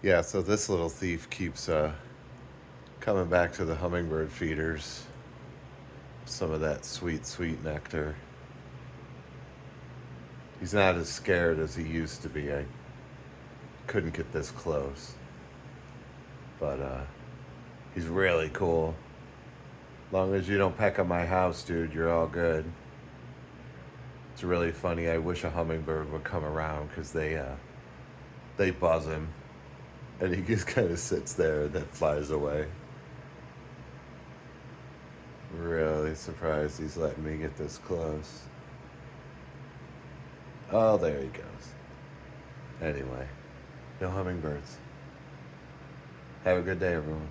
Yeah, so this little thief keeps coming back to the hummingbird feeders. Some of that sweet, sweet nectar. He's not as scared as he used to be. I couldn't get this close. But he's really cool. Long as you don't peck at my house, dude, you're all good. It's really funny. I wish a hummingbird would come around because they buzz him, and he just kind of sits there and then flies away. Really surprised he's letting me get this close. Oh, there he goes. Anyway, no hummingbirds. Have a good day, everyone.